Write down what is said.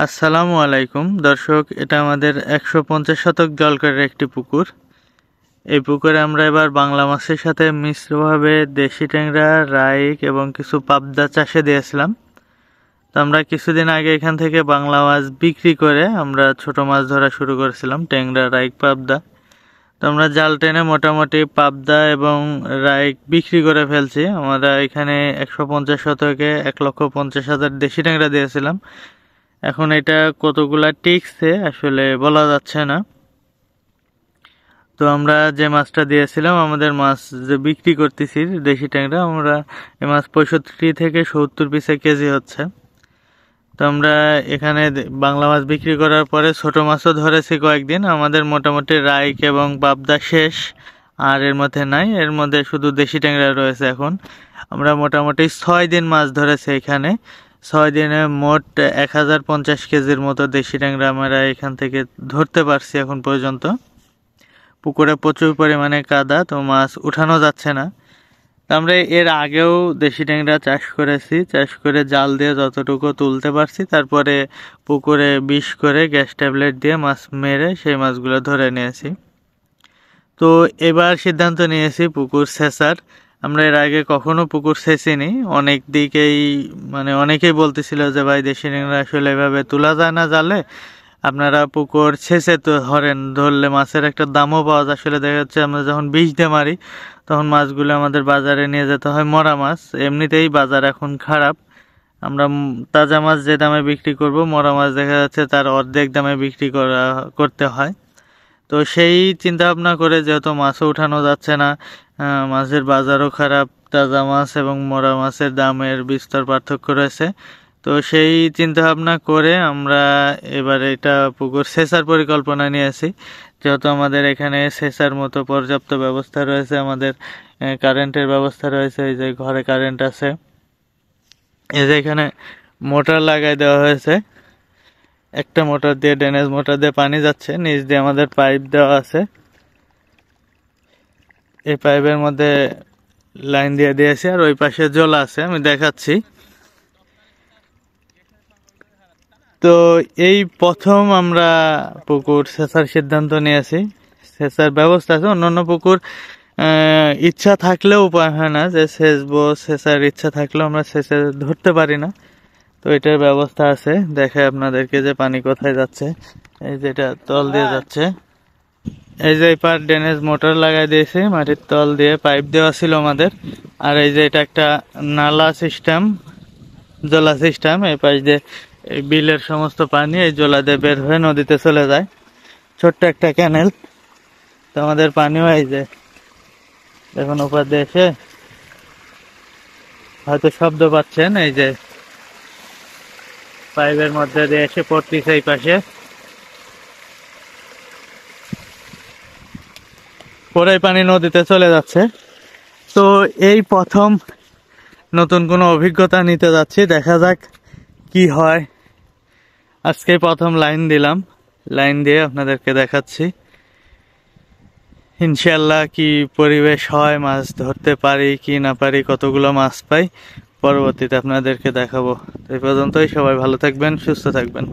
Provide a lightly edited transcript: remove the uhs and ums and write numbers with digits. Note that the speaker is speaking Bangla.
আসসালামু আলাইকুম দর্শক, এটা আমাদের 150 শতক জলকরের একটি পুকুর। এই পুকুরে আমরা এবার বাংলা মাছের সাথে মিশ্রভাবে দেশি ট্যাংরা, রাইক এবং কিছু পাবদা চাষে দিয়েছিলাম। তো আমরা কিছুদিন আগে এখান থেকে বাংলা মাছ বিক্রি করে আমরা ছোট মাছ ধরা শুরু করেছিলাম, ট্যাংরা, রাইক, পাবদা। তো আমরা জাল টেনে মোটামুটি পাবদা এবং রাইক বিক্রি করে ফেলছি। আমরা এখানে 150 শতকে 1,50,000 দেশি ট্যাংরা দিয়েছিলাম। এখন এটা কতগুলা টিকছে আসলে বলা যাচ্ছে না। তো আমরা যে মাছটা দিয়েছিলাম, আমাদের মাছ যে বিক্রি করতেছি দেশি ট্যাংরা, আমরা এই মাছ 65 থেকে 70 পিসে কেজি হচ্ছে। তো আমরা এখানে বাংলা মাছ বিক্রি করার পরে ছোট মাছও ধরেছি কয়েকদিন। আমাদের মোটামুটি রাইক এবং পাবদা শেষ, আর এর মধ্যে নাই, এর মধ্যে শুধু দেশি ট্যাংরা রয়েছে। এখন আমরা মোটামুটি 6 দিন মাছ ধরেছি এখানে। 6 দিনে মোট 1050 কেজির মতো দেশি ট্যাংরা আমরা এখান থেকে ধরতে পারছি এখন পর্যন্ত। পুকুরে প্রচুর পরিমাণে কাদা, তো মাছ উঠানো যাচ্ছে না। আমরা এর আগেও দেশি ট্যাংরা চাষ করেছি, চাষ করে জাল দিয়ে যতটুকু তুলতে পারছি, তারপরে পুকুরে বিষ করে গ্যাস ট্যাবলেট দিয়ে মাছ মেরে সেই মাছগুলো ধরে নিয়েছি। তো এবার সিদ্ধান্ত নিয়েছি পুকুর সেচার। আমরা এর আগে কখনো পুকুর সেচিনি। অনেক দিকেই অনেকেই বলতেছিল যে ভাই দেশি ট্যাংরা আসলে এভাবে তোলা যায় না জালে, আপনারা পুকুর সেচে তো ধরলে মাছের একটা দামও পাওয়া যায়। আসলে দেখা যাচ্ছে আমরা যখন বিষ দিয়ে মারি তখন মাছগুলো আমাদের বাজারে নিয়ে যেতে হয় মরা মাছ। এমনিতেই বাজার এখন খারাপ, আমরা তাজা মাছ যে দামে বিক্রি করব, মরা মাছ দেখা যাচ্ছে তার অর্ধেক দামে বিক্রি করতে হয়। তো সেই চিন্তা ভাবনা করে, যেহেতু মাছও উঠানো যাচ্ছে না, মাছের বাজারও খারাপ, তাজা মাছ এবং মরা মাছের দামের বিস্তর পার্থক্য রয়েছে, তো সেই চিন্তা ভাবনা করে আমরা এবার এটা পুকুর সেচার পরিকল্পনা নিয়েছি। যেহেতু আমাদের এখানে সেচার মতো পর্যাপ্ত ব্যবস্থা রয়েছে, আমাদের কারেন্টের ব্যবস্থা রয়েছে, এই যে ঘরে কারেন্ট আছে, এই যে এখানে মোটর লাগাই দেওয়া হয়েছে। একটা মোটর দিয়ে, ড্রেনেজ মোটর দিয়ে পানি যাচ্ছে, নিচ দিয়ে আমাদের পাইপ দেওয়া আছে। এই পাইপের মধ্যে লাইন দিয়ে দিয়েছি, আর ওই পাশে জল আছে, আমি দেখাচ্ছি। তো এই প্রথম আমরা পুকুর সেচার সিদ্ধান্ত নিয়েছি। সেচার ব্যবস্থা আছে, অন্যান্য পুকুর ইচ্ছা থাকলেও উপায় হয় না যে সেচবো, সেচার ইচ্ছা থাকলেও আমরা সেচে ধরতে পারি না। তো এটার ব্যবস্থা আছে, দেখে আপনাদেরকে যে পানি কোথায় যাচ্ছে। এই যেটা তল দিয়ে যাচ্ছে, এই যে পার ড্রেনেজ মোটর লাগাই দিয়েছি, মাটির তল দিয়ে পাইপ দেওয়া ছিল আমাদের। আর এই যে এটা একটা নালা সিস্টেম, জলা সিস্টেম। এই পাশ দিয়ে এই বিলের সমস্ত পানি এই জলা দিয়ে বের হয়ে নদীতে চলে যায়, ছোট্ট একটা ক্যানেল। তো আমাদের পানিও এই যে দেখুন উপর দিয়ে এসে, হয়তো শব্দ পাচ্ছেন, এই যে পাইপের মধ্যে দিয়ে এসে পড়তেছে এই পাশে, পরে পানি নদীতে চলে যাচ্ছে। তো এই প্রথম নতুন কোনো অভিজ্ঞতা নিতে যাচ্ছি, দেখা যাক কি হয়। আজকে প্রথম লাইন দিলাম, লাইন দিয়ে আপনাদেরকে দেখাচ্ছি ইনশাল্লাহ কি পরিবেশ হয়, মাছ ধরতে পারি কি না পারি, কতগুলো মাছ পাই, পরবর্তীতে আপনাদেরকে দেখাবো। এই পর্যন্তই, সবাই ভালো থাকবেন, সুস্থ থাকবেন।